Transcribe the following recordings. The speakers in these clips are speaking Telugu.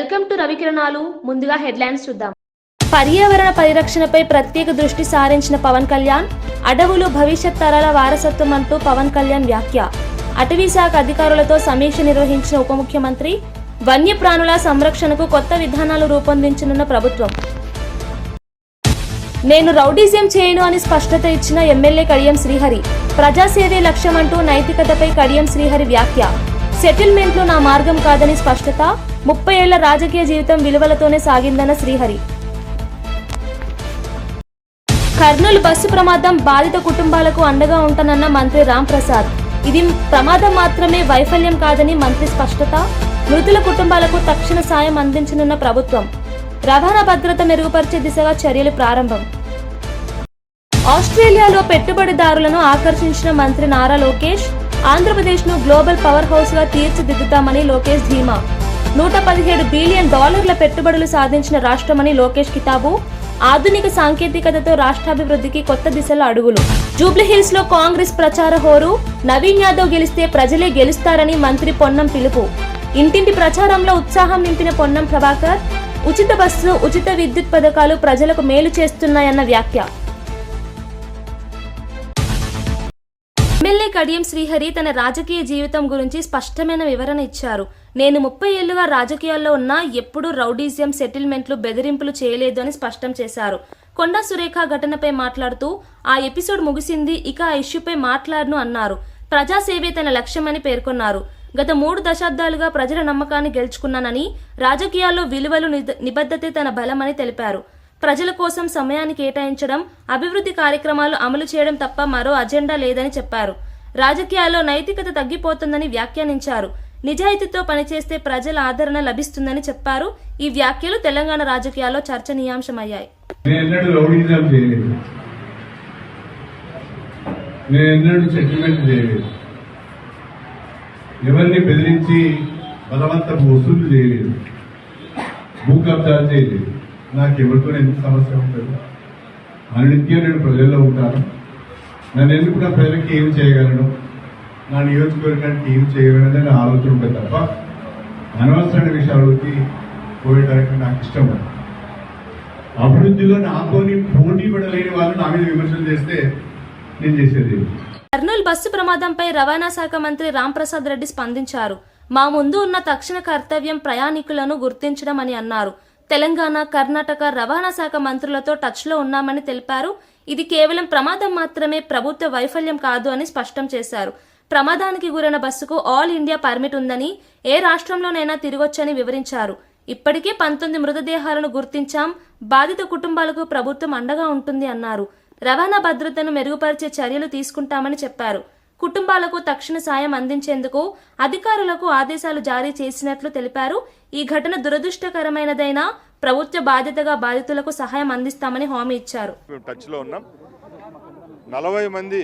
Welcome to రవికిరణాలు. ముందుగా హెడ్లైన్స్ చూద్దాం. పర్యావరణ పరిరక్షణపై ప్రత్యేక దృష్టి సారించిన పవన్ కళ్యాణ్, అడవులు భవిష్యత్ తరాల వారసత్వం అంటూ పవన్ కళ్యాణ్ వ్యాఖ్య. అటవీ శాఖ అధికారులతో సమీక్ష నిర్వహించిన ఉప ముఖ్యమంత్రి, వన్యప్రాణుల సంరక్షణకు కొత్త విధానాలు రూపొందించనున్న ప్రభుత్వం. నేను రౌడీజం చేయను అని స్పష్టత ఇచ్చిన ఎమ్మెల్యే కడియం శ్రీహరి. ప్రజాసేవే లక్ష్యమంటూ నైతికతపై కడియం శ్రీహరి వ్యాఖ్య. సెటిల్మెంట్లు నా మార్గం కాదని స్పష్టత. 30 ఏళ్ల రాజకీయ జీవితం విలువలతోనే సాగిందన్న శ్రీహరి. కర్నూలు బస్సు ప్రమాదం, బాధిత కుటుంబాలకు అండగా ఉంటానన్న మంత్రి రాంప్రసాద్. ఇది ప్రమాదం మాత్రమే, వైఫల్యం కాదని మంత్రి స్పష్టత. మృతుల కుటుంబాలకు తక్షణ సాయం అందించనున్న ప్రభుత్వం. రవాణా భద్రత మెరుగుపరిచే దిశగా చర్యలు ప్రారంభం. ఆస్ట్రేలియాలో పెట్టుబడిదారులను ఆకర్షించిన మంత్రి నారా లోకేష్. ఆంధ్రప్రదేశ్ను గ్లోబల్ పవర్ హౌస్ గా తీర్చిదిద్దుతామని లోకేష్ ధీమా. $117 బిలియన్ పెట్టుబడులు సాధించిన రాష్ట్రమని లోకేష్ కితాబు. ఆధునిక సాంకేతికతతో రాష్ట్రాభివృద్ధికి కొత్త దిశలో అడుగులు. జూబ్లీహిల్స్ లో కాంగ్రెస్ ప్రచార హోరు. నవీన్ యాదవ్ గెలిస్తే ప్రజలే గెలుస్తారని మంత్రి పొన్నం పిలుపు. ఇంటింటి ప్రచారంలో ఉత్సాహం నింపిన పొన్నం ప్రభాకర్. ఉచిత బస్సు, ఉచిత విద్యుత్ పథకాలు ప్రజలకు మేలు చేస్తున్నాయన్న వ్యాఖ్య. ఎమ్మెల్యే కడియం శ్రీహరి తన రాజకీయ జీవితం గురించి స్పష్టమైన వివరణ ఇచ్చారు. నేను 30 ఏళ్లుగా రాజకీయాల్లో ఉన్నా ఎప్పుడూ రౌడీజం, సెటిల్మెంట్లు, బెదిరింపులు చేయలేదు అని స్పష్టం చేశారు. కొండా సురేఖ ఘటనపై మాట్లాడుతూ ఆ ఎపిసోడ్ ముగిసింది, ఇక ఆ ఇష్యూపై మాట్లాడను అన్నారు. ప్రజాసేవే తన లక్ష్యమని పేర్కొన్నారు. గత 3 దశాబ్దాలుగా ప్రజల నమ్మకాన్ని గెలుచుకున్నానని, రాజకీయాల్లో విలువలు, నిబద్ధతే తన బలమని తెలిపారు. ప్రజల కోసం సమయాన్ని కేటాయించడం, అభివృద్ధి కార్యక్రమాలు అమలు చేయడం తప్ప మరో అజెండా లేదని చెప్పారు. రాజకీయాల్లో నైతికత తగ్గిపోతుందని వ్యాఖ్యానించారు. నిజాయితీతో పనిచేస్తే ప్రజల ఆదరణ లభిస్తుందని చెప్పారు. ఈ వ్యాఖ్యలు తెలంగాణ రాజకీయాల్లో చర్చనీయాంశమయ్యాయి. ఎవరిని బెదిరించి బలవంతపు వసూలు చేయలేదు, భూ కబ్జాలు చేయలేదు. నాకు ఎవరితో ఎందుకు సమస్య ఉంటుంది? అనునిత్యం నేను ప్రజల్లో ఉంటాను. నన్ను ఎందుకు నా ప్రజలకి ఏం చేయగలను, నా నియోజకవర్గానికి ఏం చేయగలను అనే ఆలోచన ఉంటుంది తప్ప అనవసరమైన విషయాలకి పోయేటానికి నాకు ఇష్టం లేదు. అభివృద్ధిలో నాతోని పోటీ పడలేని వాళ్ళు నా మీద విమర్శలు చేస్తే నేను చేసేది. కర్నూలు బస్సు ప్రమాదంపై రవాణా శాఖ మంత్రి రాంప్రసాద్ రెడ్డి స్పందించారు. మా ముందు ఉన్న తక్షణ కర్తవ్యం ప్రయాణికులను గుర్తించడం అని అన్నారు. తెలంగాణ, కర్ణాటక రవాణా శాఖ మంత్రులతో టచ్లో ఉన్నామని తెలిపారు. ఇది కేవలం ప్రమాదం మాత్రమే, ప్రభుత్వ వైఫల్యం కాదు అని స్పష్టం చేశారు. ప్రమాదానికి గురైన బస్సుకు ఆల్ ఇండియా పర్మిట్ ఉందని, ఏ రాష్ట్రంలోనైనా తిరగొచ్చని వివరించారు. ఇప్పటికే 19 మృతదేహాలను గుర్తించాం. బాధిత కుటుంబాలకు ప్రభుత్వం అండగా ఉంటుంది అన్నారు. రవాణా భద్రతను మెరుగుపరిచే చర్యలు తీసుకుంటామని చెప్పారు. కుటుంబాలకు తక్షణ సాయం అందించేందుకు అధికారులకు ఆదేశాలు జారీ చేసినట్లు తెలిపారు. ఈ ఘటన దురదృష్టకరమైనదైనా ప్రభుత్వ బాధ్యతగా బాధితులకు సహాయం అందిస్తామని హామీ ఇచ్చారు. టచ్లో ఉన్నాం. 40 మంది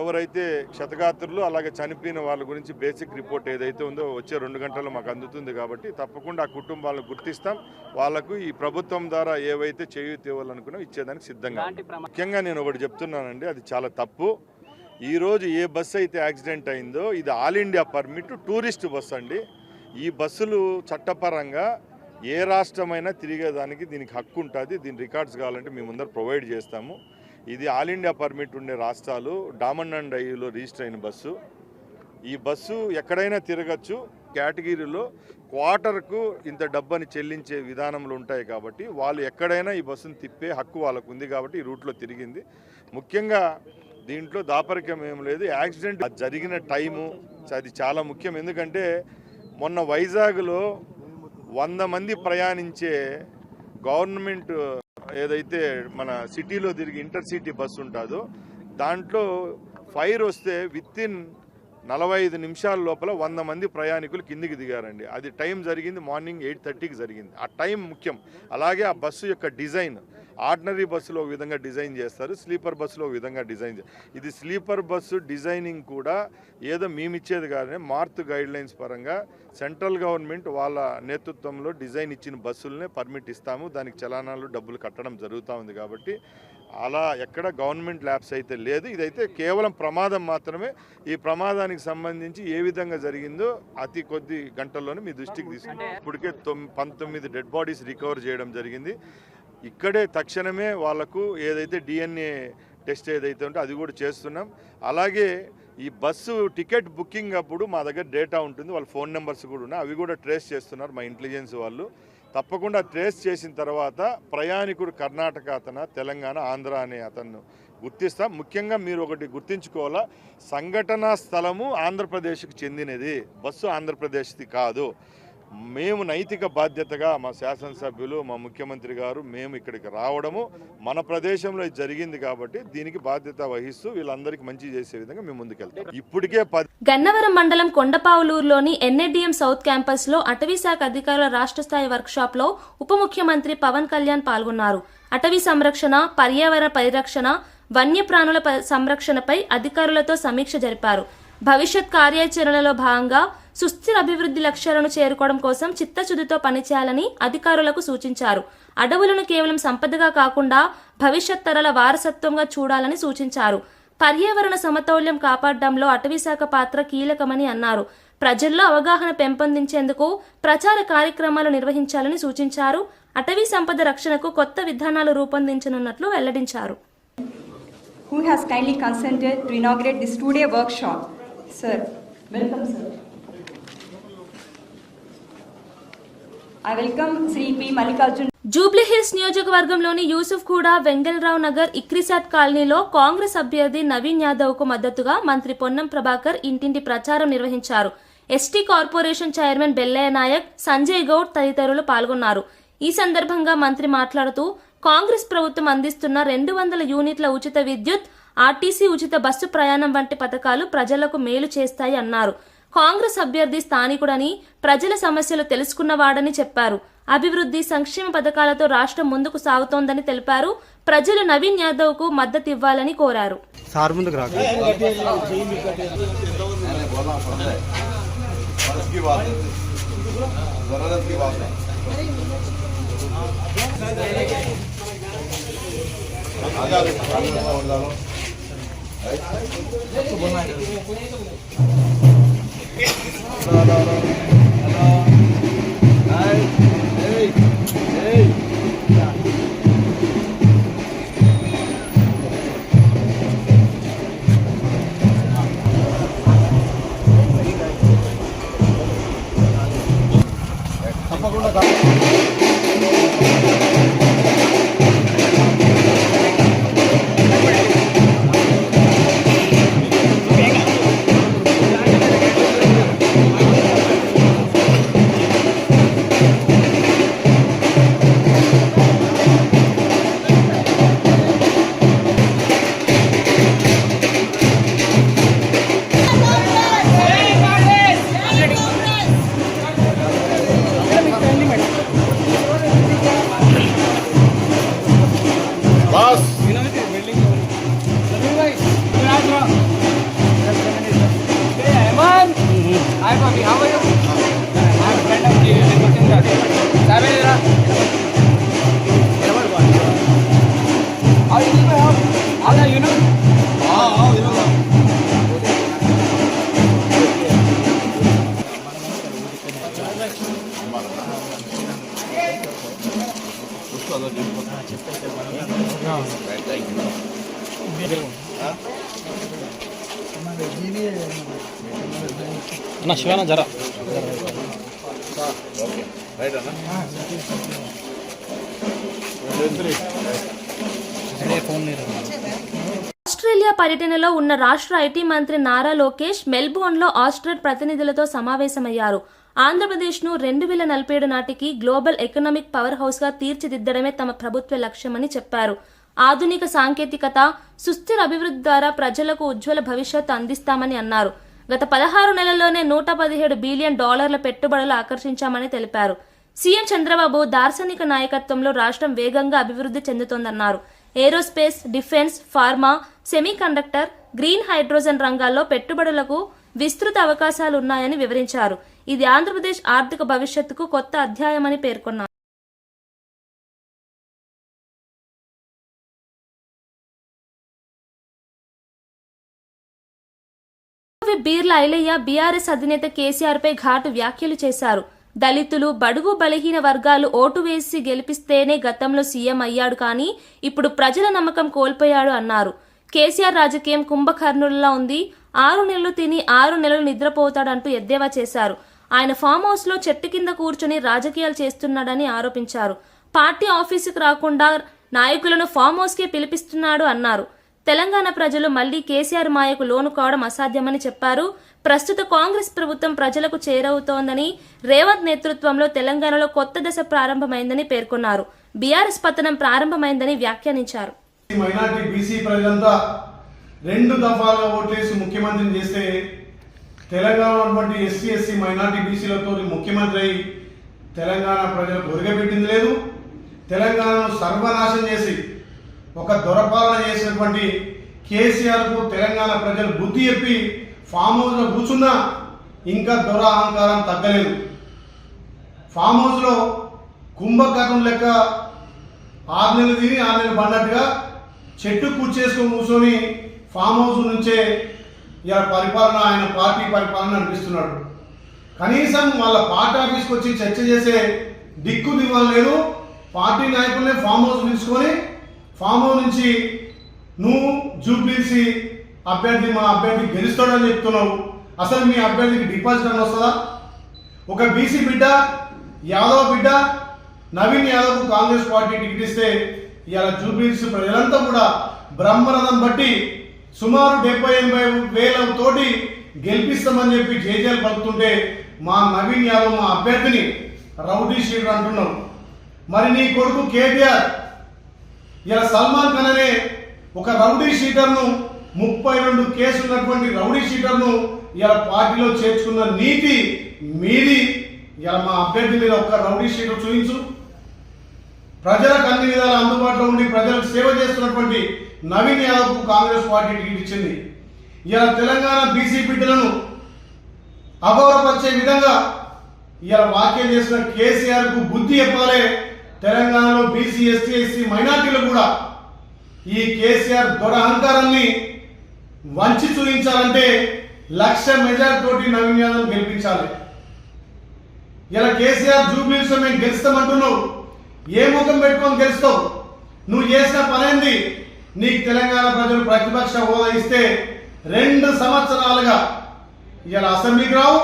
ఎవరైతే క్షతగాత్రులు, అలాగే చనిపోయిన వాళ్ళ గురించి బేసిక్ రిపోర్ట్ ఏదైతే ఉందో వచ్చే 2 గంటల్లో మాకు అందుతుంది. కాబట్టి తప్పకుండా ఆ కుటుంబాలను గుర్తిస్తాం. వాళ్లకు ఈ ప్రభుత్వం ద్వారా ఏవైతే చేయూత ఇవ్వాలనుకున్నా ఇచ్చేదానికి సిద్ధంగా. ముఖ్యంగా నేను ఒకటి చెప్తున్నానండి, అది చాలా తప్పు. ఈరోజు ఏ బస్సు అయితే యాక్సిడెంట్ అయిందో ఇది all India permit tourist bus అండి. ఈ బస్సులు చట్టపరంగా ఏ రాష్ట్రమైనా తిరిగేదానికి దీనికి హక్కు ఉంటుంది. దీని రికార్డ్స్ కావాలంటే మేము ముందర ప్రొవైడ్ చేస్తాము. ఇది ఆల్ ఇండియా పర్మిట్ ఉండే రాష్ట్రాలు డామన్ అండ్ డైవ్లో రిజిస్టర్ అయిన బస్సు. ఈ బస్సు ఎక్కడైనా తిరగచ్చు. కేటగిరీలో క్వార్టర్కు ఇంత డబ్బని చెల్లించే విధానంలో ఉంటాయి. కాబట్టి వాళ్ళు ఎక్కడైనా ఈ బస్సును తిప్పే హక్కు వాళ్ళకు ఉంది. కాబట్టి ఈ రూట్లో తిరిగింది. ముఖ్యంగా దీంట్లో దాపరికం ఏం లేదు. యాక్సిడెంట్ జరిగిన టైము అది చాలా ముఖ్యం. ఎందుకంటే మొన్న వైజాగ్లో 100 మంది ప్రయాణించే గవర్నమెంట్ ఏదైతే మన సిటీలో తిరిగి ఇంటర్సిటీ బస్సు ఉంటుందో దాంట్లో ఫైర్ వస్తే వితిన్ 45 నిమిషాల లోపల 100 మంది ప్రయాణికులు కిందికి దిగారండి. అది టైం జరిగింది మార్నింగ్ 8:30కి జరిగింది. ఆ టైం ముఖ్యం. అలాగే ఆ బస్సు యొక్క డిజైన్, ఆర్డినరీ బస్సులో ఒక విధంగా డిజైన్ చేస్తారు, స్లీపర్ బస్సులో ఒక విధంగా డిజైన్ ఇది స్లీపర్ బస్సు డిజైనింగ్ కూడా ఏదో మేమిచ్చేది కానీ మార్త్ గైడ్లైన్స్ పరంగా సెంట్రల్ గవర్నమెంట్ వాళ్ళ నేతృత్వంలో డిజైన్ ఇచ్చిన బస్సులనే పర్మిట్ ఇస్తాము, దానికి చలానాలు డబ్బులు కట్టడం జరుగుతూ ఉంది. కాబట్టి అలా ఎక్కడ గవర్నమెంట్ ల్యాబ్స్ అయితే లేదు, ఇదైతే కేవలం ప్రమాదం మాత్రమే. ఈ ప్రమాదానికి సంబంధించి ఏ విధంగా జరిగిందో అతి కొద్ది గంటల్లోనే మీ దృష్టికి తీసుకుంటాం. ఇప్పటికే 19 డెడ్ బాడీస్ రికవర్ చేయడం జరిగింది. ఇక్కడే తక్షణమే వాళ్లకు ఏదైతే DNA టెస్ట్ ఏదైతే ఉంటే అది కూడా చేస్తున్నాం. అలాగే ఈ బస్సు టికెట్ బుకింగ్ అప్పుడు మా దగ్గర డేటా ఉంటుంది, వాళ్ళ ఫోన్ నెంబర్స్ కూడా ఉన్నాయి, అవి కూడా ట్రేస్ చేస్తున్నారు మా ఇంటెలిజెన్స్ వాళ్ళు. తప్పకుండా ట్రేస్ చేసిన తర్వాత ప్రయాణికుడు కర్ణాటక అతను, తెలంగాణ, ఆంధ్ర అనే అతను గుర్తిస్తాం. ముఖ్యంగా మీరు ఒకటి గుర్తించుకోవాలా, సంఘటనా స్థలము ఆంధ్రప్రదేశ్కి చెందినది, బస్సు ఆంధ్రప్రదేశ్ది కాదు. మేము నైతిక బాధ్యతగా మా శాసనసభ్యులు, మా ముఖ్యమంత్రి గారు మేము ఇక్కడికి రావడము మన ప్రదేశంలో ఇది జరిగింది కాబట్టి దీనికి బాధ్యత వహిస్తూ వీళ్ళందరికీ మంచి చేసే విధంగా మేము ముందుకెళ్తాం. ఇప్పటికే గన్నవరం మండలం కొండపావులూరులోని NADM సౌత్ క్యాంపస్ లో అటవీ శాఖ అధికారుల రాష్ట్ర స్థాయి వర్క్ షాప్ లో ఉప ముఖ్యమంత్రి పవన్ కళ్యాణ్ పాల్గొన్నారు. అటవీ సంరక్షణ, పర్యావరణ పరిరక్షణ, వన్యప్రాణుల సంరక్షణపై అధికారులతో సమీక్ష జరిపారు. భవిష్యత్ కార్యాచరణలో భాగంగా సుస్థిర అభివృద్ధి లక్ష్యాలను చేరుకోవడం కోసం చిత్తశుద్ధితో పనిచేయాలని అధికారులకు సూచించారు. అడవులను కేవలం సంపదగా కాకుండా భవిష్యత్ తరాల వారసత్వంగా చూడాలని సూచించారు. పర్యావరణ సమతౌల్యం కాపాడడంలో అటవీశాఖ పాత్ర కీలకమని అన్నారు. ప్రజల్లో అవగాహన పెంపొందించేందుకు ప్రచార కార్యక్రమాలు నిర్వహించాలని సూచించారు. అటవీ సంపద రక్షణకు కొత్త విధానాలు రూపొందించనున్నట్లు వెల్లడించారు. Who has kindly consented to inaugurate this two-day workshop? Sir, welcome, sir. I welcome Sri P. Mallikarjun. Jubilee hills నియోజకవర్గంలోని యూసుఫ్ కూడా వెంగళరావు నగర్ ఇక్రిసాట్ కాలనీలో కాంగ్రెస్ అభ్యర్థి నవీన్ యాదవ్ కు మద్దతుగా మంత్రి పొన్నం ప్రభాకర్ ఇంటింటి ప్రచారం నిర్వహించారు. ST corporation chairman Bellaiah Nayak, Sanjay Goud తదితరులు పాల్గొన్నారు. ఈ సందర్భంగా మంత్రి మాట్లాడుతూ కాంగ్రెస్ ప్రభుత్వం అందిస్తున్న 200 యూనిట్ల ఉచిత విద్యుత్, ఆర్టీసీ ఉచిత బస్సు ప్రయాణం వంటి పథకాలు ప్రజలకు మేలు చేస్తాయి అన్నారు. కాంగ్రెస్ అభ్యర్థి స్థానికుడని, ప్రజల సమస్యలు తెలుసుకున్నవాడని చెప్పారు. అభివృద్ధి, సంక్షేమ పథకాలతో రాష్ట్రం ముందుకు సాగుతోందని తెలిపారు. ప్రజలు నవీన్ యాదవ్ కు మద్దతు ఇవ్వాలని కోరారు. అన్న శివాన జరా ఆస్ట్రేలియా పర్యటనలో ఉన్న రాష్ట్ర ఐటీ మంత్రి నారా లోకేష్ మెల్బోర్న్లో ఆస్ట్రేట్ ప్రతినిధులతో సమావేశమయ్యారు. ఆంధ్రప్రదేశ్ను 2047 నాటికి గ్లోబల్ ఎకనామిక్ పవర్ హౌస్గా తీర్చిదిద్దడమే తమ ప్రభుత్వ లక్ష్యమని చెప్పారు. ఆధునిక సాంకేతికత, సుస్థిర అభివృద్ధి ద్వారా ప్రజలకు ఉజ్వల భవిష్యత్తు అందిస్తామని అన్నారు. గత 16 నెలల్లోనే $117 బిలియన్ పెట్టుబడులు ఆకర్షించామని తెలిపారు. సీఎం చంద్రబాబు దార్శనిక నాయకత్వంలో రాష్ట్రం వేగంగా అభివృద్ధి చెందుతోందన్నారు. Aerospace, defence, pharma, semiconductor, green hydrogen రంగాల్లో పెట్టుబడులకు విస్తృత అవకాశాలున్నాయని వివరించారు. ఇది ఆంధ్రప్రదేశ్ ఆర్థిక భవిష్యత్తుకు కొత్త అధ్యాయమని పేర్కొన్నారు. బీర్ల ఐలయ్య బీఆర్ఎస్ అధినేత కేసీఆర్ పై ఘాటు వ్యాఖ్యలు చేశారు. దళితులు, బడుగు బలహీన వర్గాలు ఓటు వేసి గెలిపిస్తేనే గతంలో సీఎం అయ్యాడు, కానీ ఇప్పుడు ప్రజల నమ్మకం కోల్పోయాడు అన్నారు. కేసీఆర్ రాజకీయం కుంభకర్ణుల్లా ఉంది, 6 నెలలు తిని 6 నెలలు నిద్రపోతాడంటూ ఎద్దేవా చేశారు. ఆయన ఫామ్ హౌస్ లో చెట్టు కింద కూర్చుని రాజకీయాలు చేస్తున్నాడని ఆరోపించారు. పార్టీ ఆఫీసుకు రాకుండా నాయకులను ఫామ్ హౌస్ కే పిలిపిస్తున్నాడు అన్నారు. తెలంగాణ ప్రజలు మళ్లీ కేసీఆర్ మాయకు లోను కావడం అసాధ్యమని చెప్పారు. ప్రస్తుత కాంగ్రెస్ ప్రభుత్వం ప్రజలకు చేరవుతోందని, రేవంత్ నేతృత్వంలో తెలంగాణలో కొత్త దశ ప్రారంభమైందని పేర్కొన్నారు. బీఆర్ఎస్ పతనం ప్రారంభమైందని వ్యాఖ్యానించారు. మైనార్టీ బీసీ ప్రజలంతా 2 దఫాలుగా ఓట్లేసి ముఖ్యమంత్రిని చేస్తే తెలంగాణ ఎస్సీ ఎస్సీ మైనార్టీ బీసీలతో ముఖ్యమంత్రి అయి తెలంగాణ ప్రజలకు ఒరగబెట్టింది లేదు. తెలంగాణను సర్వనాశనం చేసి ఒక దొరపాలన చేసినటువంటి కేసీఆర్కు తెలంగాణ ప్రజలు బుద్ధి చెప్పి ఫామ్ హౌస్లో కూర్చున్నా ఇంకా దొర అహంకారం తగ్గలేదు. ఫామ్ హౌస్లో కుంభకర్ణం లెక్క 6 నెలలు తిని 6 నెలలు పడినట్టుగా చెట్టు కూర్చేసుకొని కూర్చొని ఫామ్ హౌస్ నుంచే ఇలా పరిపాలన, ఆయన పార్టీ పరిపాలన అనిపిస్తున్నాడు. కనీసం వాళ్ళ పార్టీ ఆఫీస్కి వచ్చి చర్చ చేసే దిక్కు దివ్వం లేదు. పార్టీ నాయకులనే ఫామ్ హౌస్ పిలుచుకొని ఫామ్ హౌస్ నుంచి నువ్వు జూబ్లీసి అభ్యర్థి, మా అభ్యర్థి గెలుస్తాడని చెప్తున్నావు. అసలు మీ అభ్యర్థికి డిపాజిట్ అని వస్తుందా? ఒక బీసీ బిడ్డ, యాదవ్ బిడ్డ నవీన్ యాదవ్కు కాంగ్రెస్ పార్టీ టికెట్ ఇస్తే ఇలా జూబ్లీస్ ప్రజలంతా కూడా బ్రహ్మరథం బట్టి సుమారు 70-80 వేల తోటి గెలిపిస్తామని చెప్పి జేజేలు పలుకుతుంటే మా నవీన్ యాదవ్ మా అభ్యర్థిని రౌడీ షీటర్ అంటున్నావు. మరి నీ కొడుకు కేటీఆర్ ఇలా సల్మాన్ ఖాన్ అనే ఒక రౌడీ షీటర్ను, 32 కేసులు ఉన్నటువంటి రౌడీ షీటర్ను ఇలా పార్టీలో చేర్చుకున్న నీతి మీది. ఇలా మా అభ్యర్థి మీద ఒక్క రౌడీ షీటర్ చూపించు. ప్రజలకు అన్ని విధాలు అందుబాటులో ఉండి ప్రజలకు సేవ చేస్తున్నటువంటి నవీన్ యాదవ్కు కాంగ్రెస్ పార్టీ టికెట్ ఇచ్చింది. ఇలా తెలంగాణ బీసీ బిడ్డలను అగౌరవపరిచే విధంగా ఇలా వ్యాఖ్యలు చేసిన కేసీఆర్కు బుద్ధి చెప్పాలి. తెలంగాణలో బీసీ, ఎస్టీ, ఎస్సీ మైనార్టీలు కూడా ఈ కేసీఆర్ దొర అహంకారాన్ని వంచి చూపించాలంటే 1,00,000 మెజార్టీ తోటి నవీన్ యాదవ్ గెలిపించాలి. ఇలా కేసీఆర్ జూబ్లీస్ మేము గెలుస్తామంటున్నావు. ఏ ముఖం పెట్టుకొని గెలుస్తావు? నువ్వు చేసిన పనేంది? నీకు తెలంగాణ ప్రజలు ప్రతిపక్ష హోదా ఇస్తే 2 సంవత్సరాలుగా ఇలా అసెంబ్లీకి రావు,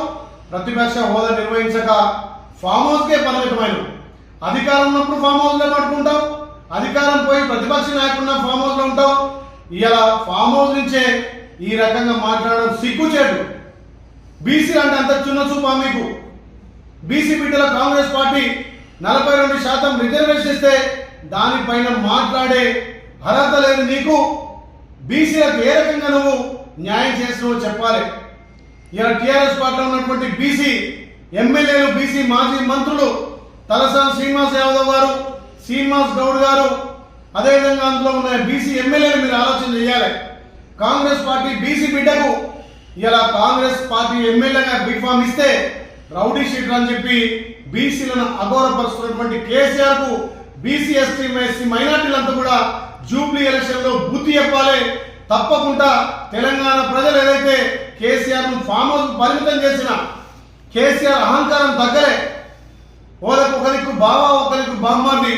ప్రతిపక్ష హోదా నిర్వహించక ఫామ్ హౌస్కే పరిమితమైన. అధికారం ఉన్నప్పుడు ఫామ్ హౌస్లో పట్టుకుంటావు, అధికారం పోయి ప్రతిపక్ష నాయకున్న ఫామ్ హౌస్లో ఉంటావు. ఇలా ఫామ్ హౌస్ నుంచే ఈ రకంగా మాట్లాడడం సిగ్గుచేటు. బీసీ అంటే అంత చిన్న చూపా మీకు? బీసీ బిడ్డల కాంగ్రెస్ పార్టీ 42% రిజర్వేషన్ ఇస్తే దానిపైన మాట్లాడే అర్హత లేదు నీకు. బీసీలకు ఏ రకంగా నువ్వు న్యాయం చేస్తున్నావో చెప్పాలి. ఇలా టీఆర్ఎస్ పార్టీలో ఉన్నటువంటి బీసీ ఎమ్మెల్యేలు, బీసీ మాజీ మంత్రులు తలసాని శ్రీనివాస్ యాదవ్ గారు, శ్రీనివాస్ గౌడ్ గారు, అదేవిధంగా అందులో ఉన్న బీసీ ఎమ్మెల్యేలు మీరు ఆలోచన చేయాలి. కాంగ్రెస్ పార్టీ బీసీ బిడ్డకు ఇలా కాంగ్రెస్ పార్టీ ఎమ్మెల్యేగా బీఫామ్ ఇస్తే రౌడీ షీటర్ అని చెప్పి బీసీలను అగౌరవపరుస్తున్నటువంటి కేసీఆర్ కు బీసీ, ఎస్టీ, ఎస్సీ మైనార్టీలంతా కూడా జూబ్లీ ఎలక్షన్ లో బుద్ధి చెప్పాలి. తప్పకుండా తెలంగాణ ప్రజలు ఏదైతే కేసీఆర్ ను ఫామ్ హౌస్ పరిమితం చేసిన కేసీఆర్ అహంకారం తగ్గలే. ఒకరికి బావా, ఒకరికి బామ్మార్ది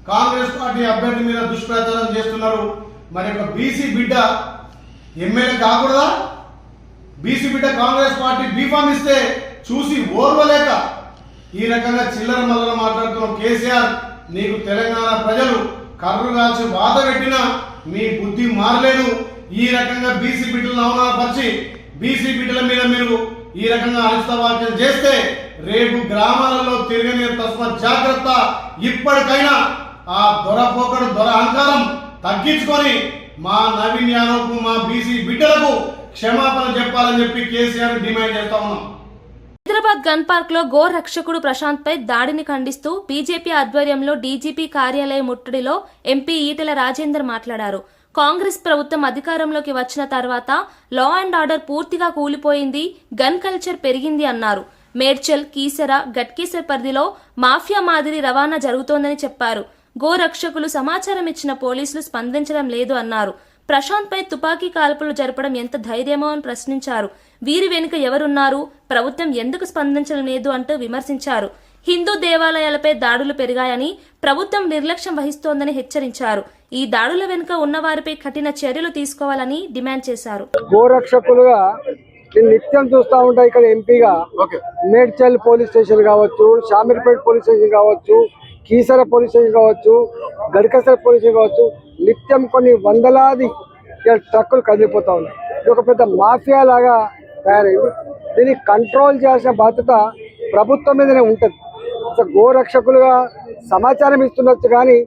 కాంగ్రెస్ పార్టీ అభ్యర్థి మీద దుష్ప్రచారం చేస్తున్నారు. మరి ఒక బీసీ బిడ్డ ఎమ్మెల్యే కాకూడదా? బీసీ బిడ్డ కాంగ్రెస్ పార్టీ బీఫామ్ ఇస్తే చూసి ఓర్వలేక ఈ రకంగా చిల్లర మల్లర మాట్లాడుతున్న కేసీఆర్, నీకు తెలంగాణ ప్రజలు కర్రు కాల్చి వాత పెట్టినా మీ బుద్ధి మారలేదు. ఈ రకంగా బీసీ బిడ్డలను అవమానపరిచి బీసీ బిడ్డల మీద మీరు ఈ రకంగా అనిష్ట వ్యాఖ్యలు చేస్తే రేపు గ్రామాలలో తిరగని తస్మాత్ జాగ్రత్త. ఇప్పటికైనా ఆ దొరపోకడు, దొర అహంకారం తగ్గించుకొని మా నవీన్ యాదవ్కు, మా బీసీ బిడ్డలకు క్షమాపణ చెప్పాలని చెప్పి కేసీఆర్ డిమాండ్ చేస్తా ఉన్నాం. హైదరాబాద్ గన్ పార్క్ లో గో రక్షకుడు ప్రశాంత్ పై దాడిని ఖండిస్తూ బీజేపీ ఆధ్వర్యంలో డీజీపీ కార్యాలయ ముట్టడిలో ఎంపీ ఈటెల రాజేందర్ మాట్లాడారు. కాంగ్రెస్ ప్రభుత్వం అధికారంలోకి వచ్చిన తర్వాత లా అండ్ ఆర్డర్ పూర్తిగా కూలిపోయింది, గన్ కల్చర్ పెరిగింది అన్నారు. మేడ్చల్, కీసర, గట్కేసర్ పరిధిలో మాఫియా మాదిరి రవాణా జరుగుతోందని చెప్పారు. గో రక్షకులు సమాచారం ఇచ్చిన పోలీసులు స్పందించడం లేదు అన్నారు. ప్రశాంత్ పై తుపాకీ కాల్పులు జరపడం ఎంత ధైర్యమో అని ప్రశ్నించారు. వీరి వెనుక ఎవరున్నారు, ప్రభుత్వం ఎందుకు స్పందించడం లేదు అంటూ విమర్శించారు. హిందూ దేవాలయాలపై దాడులు పెరిగాయని, ప్రభుత్వం నిర్లక్ష్యం వహిస్తోందని హెచ్చరించారు. ఈ దాడుల వెనుక ఉన్నవారిపై కఠిన చర్యలు తీసుకోవాలని డిమాండ్ చేశారు. గోరక్షకులుగా నేను నిత్యం చూస్తూ ఉంటా. ఇక్కడ ఎంపీగా మేడ్చల్ పోలీస్ స్టేషన్ కావచ్చు, షామీర్పేట పోలీస్ స్టేషన్ కావచ్చు, కీసర పోలీస్ స్టేషన్ కావచ్చు, గడ్కసర పోలీస్ స్టేషన్ కావచ్చు, నిత్యం కొన్ని వందలాది ట్రక్కులు కదిలిపోతూ ఉన్నాయి. ఇది ఒక పెద్ద మాఫియా లాగా తయారైంది. దీన్ని కంట్రోల్ చేయాల్సిన బాధ్యత ప్రభుత్వం మీదనే ఉంటుంది. అసలు గోరక్షకులుగా సమాచారం ఇస్తుండొచ్చు కానీ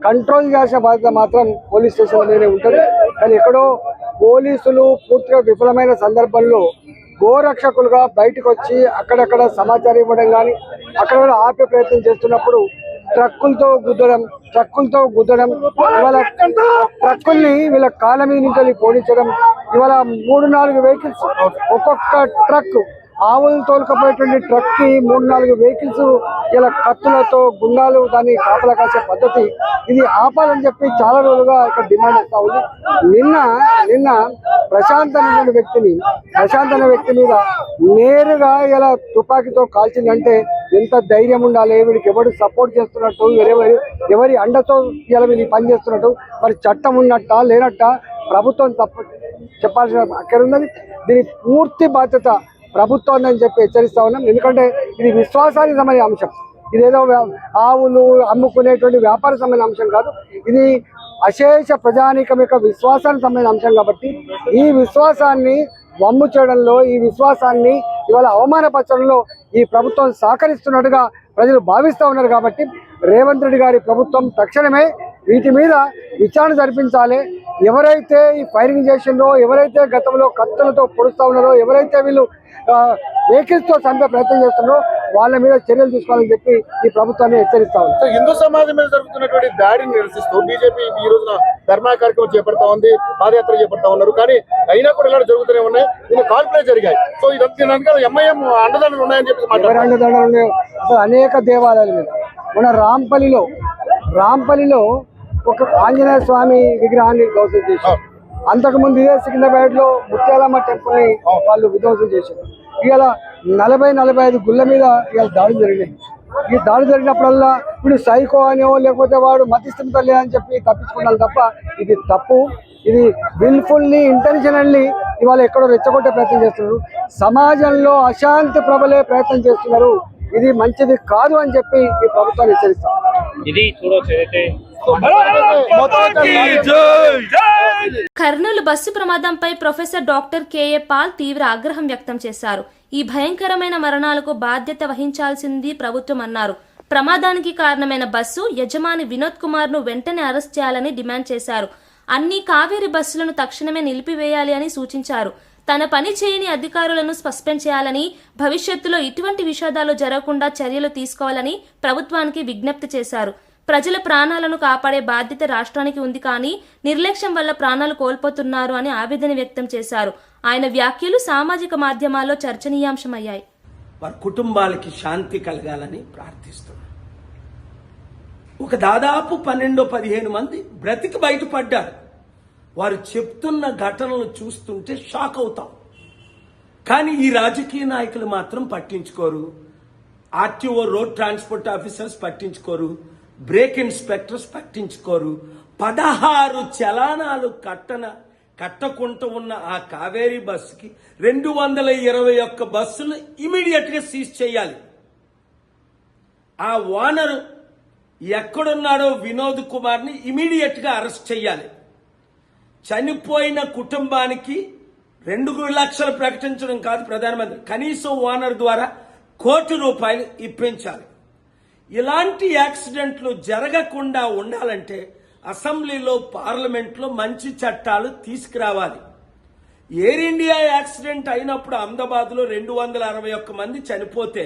కంట్రోల్ చేయాల్సిన బాధ్యత మాత్రం పోలీస్ స్టేషన్ మీదనే ఉంటుంది. కానీ ఎక్కడో పోలీసులు పూర్తిగా విఫలమైన సందర్భంలో గోరక్షకులుగా బయటకు వచ్చి అక్కడక్కడ సమాచారం ఇవ్వడం కానీ అక్కడ ఆపే ప్రయత్నం చేస్తున్నప్పుడు ట్రక్కులతో గుద్దడం ఇవాళ ట్రక్కుల్ని వీళ్ళ కాళ్ళ మీద నుంచి పోనించడం. ఇవాళ 3-4 వెహికల్స్, ఒక్కొక్క ట్రక్ ఆవులు తోలుకపోయేటువంటి ట్రక్ కి 3-4 వెహికల్స్ ఇలా కత్తులతో గుండాలు దాన్ని కాపలా కాసే పద్ధతి. ఇది ఆపాలని చెప్పి చాలా రోజులుగా ఇక్కడ డిమాండ్ చేస్తా ఉంది. నిన్న ప్రశాంత్ అనే వ్యక్తి మీద నేరుగా ఇలా తుపాకీతో కాల్చిందంటే ఎంత ధైర్యం ఉండాలి, వీడికి ఎవరు సపోర్ట్ చేస్తున్నట్టు, ఎవరి అండతో ఇలా వీళ్ళు పని చేస్తున్నట్టు, మరి చట్టం ఉన్నట్ట లేనట్ట ప్రభుత్వం చెప్పాల్సిన అక్కడ ఉన్నది. దీని పూర్తి బాధ్యత ప్రభుత్వం అని చెప్పి హెచ్చరిస్తా ఉన్నాం. ఎందుకంటే ఇది విశ్వాసానికి సంబంధించిన అంశం. ఇదేదో ఆవులు అమ్ముకునేటువంటి వ్యాపార సంబంధించిన అంశం కాదు. ఇది అశేష ప్రజానీకం యొక్క విశ్వాసానికి సంబంధించిన అంశం కాబట్టి ఈ విశ్వాసాన్ని వమ్ము చేయడంలో, ఈ విశ్వాసాన్ని ఇవాళ అవమానపరచడంలో ఈ ప్రభుత్వం సహకరిస్తున్నట్టుగా ప్రజలు భావిస్తూ ఉన్నారు. కాబట్టి రేవంత్ రెడ్డి గారి ప్రభుత్వం తక్షణమే వీటి మీద విచారణ జరిపించాలి. ఎవరైతే ఈ ఫైరింగ్ చేసిందో, ఎవరైతే గతంలో కత్తులతో పొడుస్తూ ఉన్నారో, ఎవరైతే వీళ్ళు వెహికల్స్ తో చంపే ప్రయత్నం చేస్తున్నారో వాళ్ళ మీద చర్యలు తీసుకోవాలని చెప్పి ఈ ప్రభుత్వాన్ని హెచ్చరిస్తా ఉంది. హిందూ సమాజం మీద జరుగుతున్నటువంటి దాడిని నిరసిస్తూ బీజేపీ ఈ రోజున ధర్నా కార్యక్రమం చేపడతా ఉంది, పాదయాత్ర చేపడతా ఉన్నారు. కానీ అయినా కూడా ఇలా జరుగుతూనే ఉన్నాయి. దీన్ని కాల్పులే జరిగాయి. సో ఇదంతా ఎంఐఎం అండదండలు ఉన్నాయని చెప్పి అండదండలు ఉన్నాయి. అసలు అనేక దేవాలయాల మీద మన రాంపల్లిలో ఒక ఆంజనేయ స్వామి విగ్రహాన్ని ధ్వంసం చేశారు. అంతకుముందు ఇదే సికింద్రాబాద్ లో ముత్యాలమ్మ టెంపుల్ ని వాళ్ళు విధ్వంసం చేశారు. ఇవాళ 40-45 గుళ్ళ మీద ఇవాళ దాడులు జరిగినాయి. ఈ దాడి జరిగినప్పుడల్లా వీడు సైకో అనో లేకపోతే వాడు మతిస్థిమితం లేదని చెప్పి తప్పించుకున్నాను తప్ప ఇది తప్పు. ఇది విల్ఫుల్లీ ఇంటెన్షనల్లీ ఇవాళ ఎక్కడో రెచ్చగొట్టే ప్రయత్నం చేస్తున్నారు. సమాజంలో అశాంతి ప్రబలే ప్రయత్నం చేస్తున్నారు. ఇది మంచిది కాదు అని చెప్పి ఈ ప్రభుత్వాన్ని హెచ్చరిస్తాం. కర్నూలు బస్సు ప్రమాదంపై ప్రొఫెసర్ డాక్టర్ కేఏ పాల్ తీవ్ర ఆగ్రహం వ్యక్తం చేశారు. ఈ భయంకరమైన మరణాలకు బాధ్యత వహించాల్సింది ప్రభుత్వం అన్నారు. ప్రమాదానికి కారణమైన బస్సు యజమాని వినోద్ కుమార్ ను వెంటనే అరెస్ట్ చేయాలని డిమాండ్ చేశారు. అన్ని కావేరీ బస్సులను తక్షణమే నిలిపివేయాలి అని సూచించారు. తన పని చేయని అధికారులను సస్పెండ్ చేయాలని, భవిష్యత్తులో ఇటువంటి విషాదాలు జరగకుండా చర్యలు తీసుకోవాలని ప్రభుత్వానికి విజ్ఞప్తి చేశారు. ప్రజల ప్రాణాలను కాపాడే బాధ్యత రాష్ట్రానికి ఉంది, కానీ నిర్లక్ష్యం వల్ల ప్రాణాలు కోల్పోతున్నారు అని ఆవేదన వ్యక్తం చేశారు. ఆయన వ్యాఖ్యలు సామాజిక మాధ్యమాల్లో చర్చనీయాంశమయ్యాయి. వారి కుటుంబాలకి శాంతి కలగాలని ప్రార్థిస్తున్నారు. ఒక దాదాపు 12-15 మంది బ్రతికి బయటపడ్డారు. వారు చెప్తున్న ఘటనలు చూస్తుంటే షాక్ అవుతాం. కానీ ఈ రాజకీయ నాయకులు మాత్రం పట్టించుకోరు. ఆర్టీఓ రోడ్ ట్రాన్స్పోర్ట్ ఆఫీసర్స్ పట్టించుకోరు, బ్రేక్ ఇన్స్పెక్టర్స్ పట్టించుకోరు. 16 చలానాలు కట్టకుండా ఉన్న ఆ కావేరీ బస్సుకి 221 బస్సులు ఇమీడియట్ గా సీజ్ చేయాలి. ఆ ఓనరు ఎక్కడున్నాడో వినోద్ కుమార్ ని ఇమీడియట్ గా అరెస్ట్ చేయాలి. చనిపోయిన కుటుంబానికి 2 లక్షలు ప్రకటించడం కాదు ప్రధానమంత్రి, కనీసం ఓనర్ ద్వారా ₹1 కోటి ఇప్పించాలి. ఇలాంటి యాక్సిడెంట్లు జరగకుండా ఉండాలంటే అసెంబ్లీలో, పార్లమెంట్లో మంచి చట్టాలు తీసుకురావాలి. ఎయిర్ ఇండియా యాక్సిడెంట్ అయినప్పుడు అహ్మదాబాద్లో 261 మంది చనిపోతే,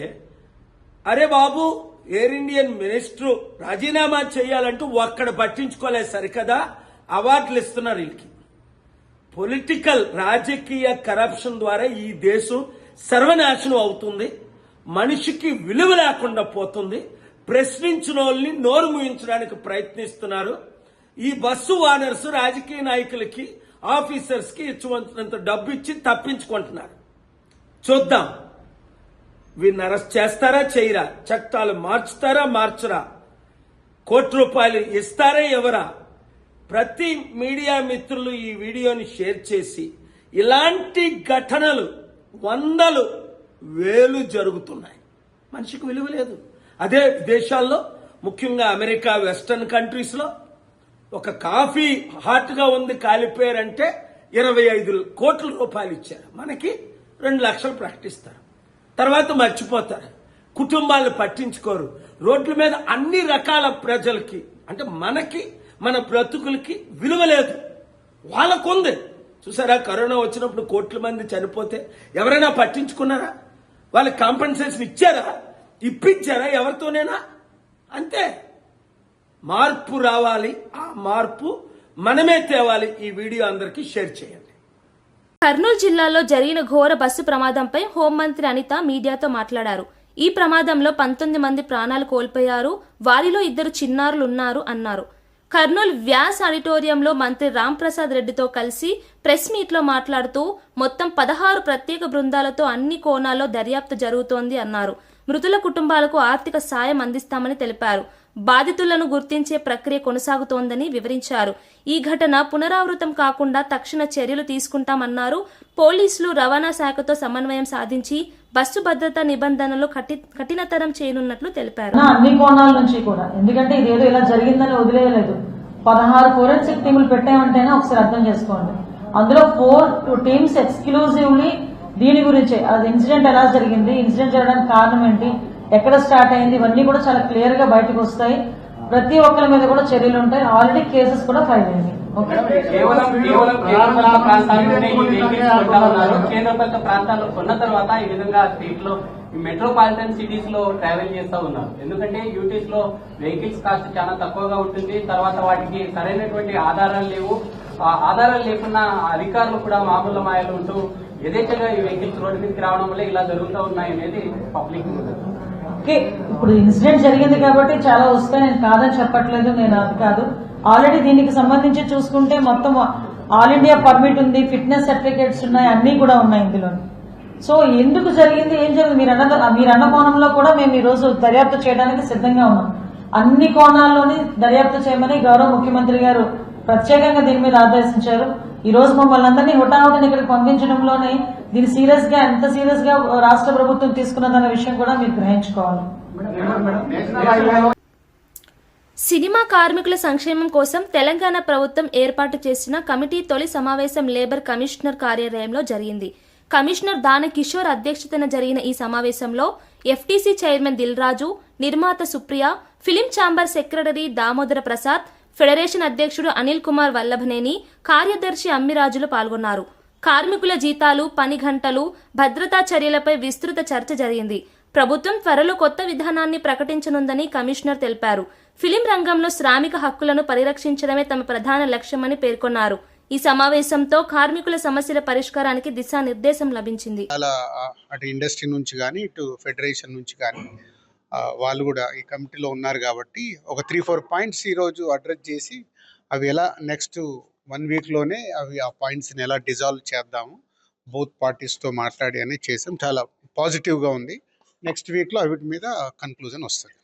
అరే బాబు ఎయిర్ ఇండియన్ మినిస్టర్ రాజీనామా చేయాలంటూ ఒక్కడ పట్టించుకోలేదు సరికదా, అవార్డులు ఇస్తున్నారు వీళ్ళకి. పొలిటికల్ రాజకీయ కరప్షన్ ద్వారా ఈ దేశం సర్వనాశనం అవుతుంది, మనిషికి విలువ లేకుండా పోతుంది. ప్రశ్నించిన వాళ్ళని నోరు మూయించడానికి ప్రయత్నిస్తున్నారు. ఈ బస్సు ఓనర్స్ రాజకీయ నాయకులకి, ఆఫీసర్స్ కి ఇచ్చినంత డబ్బు ఇచ్చి తప్పించుకుంటున్నారు. చూద్దాం వీరిని అరెస్ట్ చేస్తారా చేయరా, చట్టాలు మార్చుతారా మార్చరా, ₹1 ఇస్తారా ఎవరా. ప్రతి మీడియా మిత్రులు ఈ వీడియోని షేర్ చేసి, ఇలాంటి ఘటనలు 100, 1000 జరుగుతున్నాయి. మనిషికి విలువ లేదు. అదే దేశాల్లో, ముఖ్యంగా అమెరికా, వెస్టర్న్ కంట్రీస్ లో ఒక కాఫీ హాట్ గా ఉంది కాలిపోయారంటే 25 కోట్ల రూపాయలు ఇచ్చారు. మనకి 2 లక్షలు ప్రకటిస్తారు, తర్వాత మర్చిపోతారు. కుటుంబాలను పట్టించుకోరు. రోడ్ల మీద అన్ని రకాల ప్రజలకి, అంటే మనకి, మన బ్రతుకులకి విలువ లేదు, వాళ్ళకుంది. చూసారా, కరోనా వచ్చినప్పుడు కోట్ల మంది చనిపోతే ఎవరైనా పట్టించుకున్నారా? వాళ్ళకి కాంపెన్సేషన్ ఇచ్చారా? ఇప్పించారా ఎవరితోనైనా? అంతే. మార్పు రావాలి, ఆ మార్పు మనమే తేవాలి. ఈ వీడియో అందరికీ షేర్ చేయండి. కర్నూలు జిల్లాలో జరిగిన ఘోర బస్సు ప్రమాదంపై హోంమంత్రి అనిత మీడియాతో మాట్లాడారు. ఈ ప్రమాదంలో 19 మంది ప్రాణాలు కోల్పోయారు, వారిలో 2 చిన్నారులున్నారు అన్నారు. కర్నూలు వ్యాస్ ఆడిటోరియంలో మంత్రి రాంప్రసాద్ రెడ్డితో కలిసి ప్రెస్ మీట్లో మాట్లాడుతూ మొత్తం 16 ప్రత్యేక బృందాలతో అన్ని కోణాల్లో దర్యాప్తు జరుగుతోంది అన్నారు. మృతుల కుటుంబాలకు ఆర్థిక సాయం అందిస్తామని తెలిపారు. బాధితులను గుర్తించే ప్రక్రియ కొనసాగుతోందని వివరించారు. ఈ ఘటన పునరావృతం కాకుండా తక్షణ చర్యలు తీసుకుంటామన్నారు. పోలీసులు, రవాణా శాఖతో సమన్వయం సాధించి బస్సు భద్రతా నిబంధనలు కఠినతరం చేయనున్నట్లు తెలిపారు. అన్ని కోణాల నుంచి కూడా, ఎందుకంటే ఇదేదో ఇలా జరిగిందని వదిలేయలేదు. 16 ఫోరెన్సిక్ టీములు పెట్టామంటేనే ఒకసారి అర్థం చేసుకోండి. అందులో 4 టీమ్స్ ఎక్స్క్లూజివ్లీ దీని గురించే, అది ఇన్సిడెంట్ ఎలా జరిగింది, ఇన్సిడెంట్ జరగడానికి కారణం ఏంటి, ఎక్కడ స్టార్ట్ అయింది, ఇవన్నీ కూడా చాలా క్లియర్ గా బయటకు వస్తాయి. ప్రతి ఒక్కరి మీద కూడా చర్యలు ఉంటాయి. ఆల్రెడీ కేసెస్ కూడా ఫైల్ అయింది. కేంద్రపాలిత ప్రాంతాల్లో కొన్న తర్వాత ఈ విధంగా స్టేట్ లో మెట్రోపాలిటన్ సిటీస్ లో ట్రావెల్ చేస్తూ ఉన్నారు. ఎందుకంటే యూటీస్ లో వెహికల్స్ కాస్ట్ చాలా తక్కువగా ఉంటుంది. తర్వాత వాటికి సరైనటువంటి ఆధారాలు లేవు. ఆధారాలు లేకున్నా అధికారులు కూడా మామూలు మాయలు ఉంటూ యథేచ్ఛగా ఈ వెహికల్స్ రోడ్డు మీదకి రావడం వల్ల ఇలా జరుగుతూ ఉన్నాయి అనేది పబ్లిక్. ఇప్పుడు ఇన్సిడెంట్ జరిగింది కాబట్టి చాలా వస్తాయి, నేను కాదని చెప్పట్లేదు, నేను అది కాదు. ఆల్రెడీ దీనికి సంబంధించి చూసుకుంటే మొత్తం ఆల్ ఇండియా పర్మిట్ ఉంది, ఫిట్నెస్ సర్టిఫికేట్స్ ఉన్నాయి, అన్ని కూడా ఉన్నాయి ఇందులో. సో ఎందుకు జరిగింది, ఏం జరిగింది, మీరు అన్న కోణంలో కూడా మేము ఈ రోజు దర్యాప్తు చేయడానికి సిద్ధంగా ఉన్నాం. అన్ని కోణాల్లోని దర్యాప్తు చేయమని గౌరవ ముఖ్యమంత్రి గారు ప్రత్యేకంగా దీని మీద ఆదేశించారు. ఈ రోజు మమ్మల్ని అందరినీ హుటాహుటిని ఇక్కడికి పంపించడంలోనే దీన్ని సీరియస్ గా, ఎంత సీరియస్ గా రాష్ట్ర ప్రభుత్వం తీసుకున్నదన్న విషయం కూడా మీరు గ్రహించుకోవాలి. సినిమా కార్మికుల సంక్షేమం కోసం తెలంగాణ ప్రభుత్వం ఏర్పాటు చేసిన కమిటీ తొలి సమావేశం లేబర్ కమిషనర్ కార్యాలయంలో జరిగింది. కమిషనర్ దాన కిషోర్ అధ్యక్షతన జరిగిన ఈ సమావేశంలో ఎఫ్టీసీ చైర్మన్ దిల్రాజు, నిర్మాత Supriya, film chamber secretary Damodara Prasad, federation అధ్యక్షుడు అనిల్ కుమార్ వల్లభనేని, కార్యదర్శి అమ్మిరాజులు పాల్గొన్నారు. కార్మికుల జీతాలు, పని గంటలు, భద్రతా చర్యలపై విస్తృత చర్చ జరిగింది. ప్రభుత్వం త్వరలో కొత్త విధానాన్ని ప్రకటించనుందని కమిషనర్ తెలిపారు. ఫిలిం రంగంలో శ్రామిక హక్కులను పరిరక్షించడమే తమ ప్రధాన లక్ష్యమని పేర్కొన్నారు. ఈ సమావేశంతో కార్మికుల సమస్యల పరిష్కారానికి దిశానిర్దేశం లభించింది. అటు ఇండస్ట్రీ నుంచి కానీ, ఇటు ఫెడరేషన్ నుంచి కానీ వాళ్ళు కూడా ఈ కమిటీలో ఉన్నారు కాబట్టి ఒక 3-4 పాయింట్స్ ఈరోజు అడ్రస్ చేసి అవి ఎలా నెక్స్ట్ 1 వీక్లోనే అవి ఆ పాయింట్స్ని ఎలా డిజాల్వ్ చేద్దాము బోత్ పార్టీస్తో మాట్లాడి అని చేసాం. చాలా పాజిటివ్గా ఉంది. నెక్స్ట్ వీక్లో వీటి మీద కన్క్లూజన్ వస్తుంది.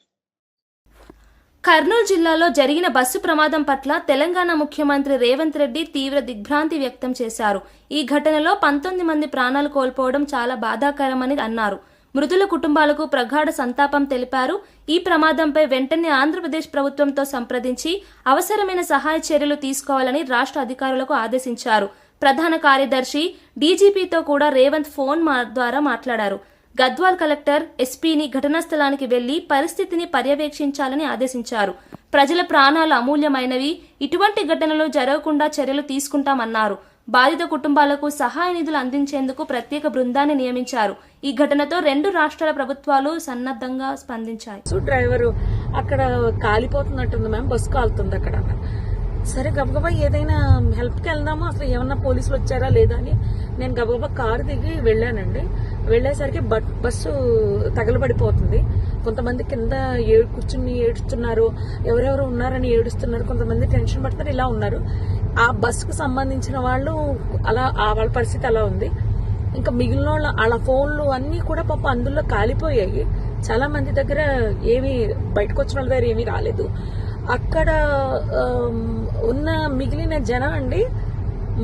కర్నూలు జిల్లాలో జరిగిన బస్సు ప్రమాదం పట్ల తెలంగాణ ముఖ్యమంత్రి రేవంత్ రెడ్డి తీవ్ర దిగ్భ్రాంతి వ్యక్తం చేశారు. ఈ ఘటనలో 19 మంది ప్రాణాలు కోల్పోవడం చాలా బాధాకరమని అన్నారు. మృతుల కుటుంబాలకు ప్రగాఢ సంతాపం తెలిపారు. ఈ ప్రమాదంపై వెంటనే ఆంధ్రప్రదేశ్ ప్రభుత్వంతో సంప్రదించి అవసరమైన సహాయ చర్యలు తీసుకోవాలని రాష్ట్ర అధికారులకు ఆదేశించారు. ప్రధాన కార్యదర్శి, డీజీపీతో కూడా రేవంత్ ఫోన్ ద్వారా మాట్లాడారు. గద్వాల్ కలెక్టర్, ఎస్పీని ఘటనా స్థలానికి వెళ్లి పరిస్థితిని పర్యవేక్షించాలని ఆదేశించారు. ప్రజల ప్రాణాలు అమూల్యమైనవి, ఇటువంటి ఘటనలు జరగకుండా చర్యలు తీసుకుంటామన్నారు. బాధిత కుటుంబాలకు సహాయ నిధులు అందించేందుకు ప్రత్యేక బృందాన్ని నియమించారు. ఈ ఘటనతో 2 రాష్ట్రాల ప్రభుత్వాలు సన్నద్ధంగా స్పందించాయి. డ్రైవరు అక్కడ కాలిపోతున్నట్టుంది మ్యామ్, బస్సు కాలుతుంది అక్కడ. సరే గబగబా ఏదైనా హెల్ప్కి వెళ్దాము, అసలు ఏమన్నా పోలీసులు వచ్చారా లేదా అని నేను గబగబా కారు దిగి వెళ్ళానండి. వెళ్ళేసరికి బస్సు తగలబడిపోతుంది. కొంతమంది కింద కూర్చుని ఏడుస్తున్నారు, ఎవరెవరు ఉన్నారని ఏడుస్తున్నారు, కొంతమంది టెన్షన్ పడుతున్నారు, ఇలా ఉన్నారు. ఆ బస్సుకు సంబంధించిన వాళ్ళు అలా వాళ్ళ పరిస్థితి అలా ఉంది. ఇంకా మిగిలిన వాళ్ళ ఫోన్లు అన్నీ కూడా పాప అందులో కాలిపోయాయి. చాలా మంది దగ్గర ఏమీ బయటకు వచ్చిన వాళ్ళ దగ్గర ఏమీ రాలేదు. అక్కడ ఉన్న మిగిలిన జనం అండి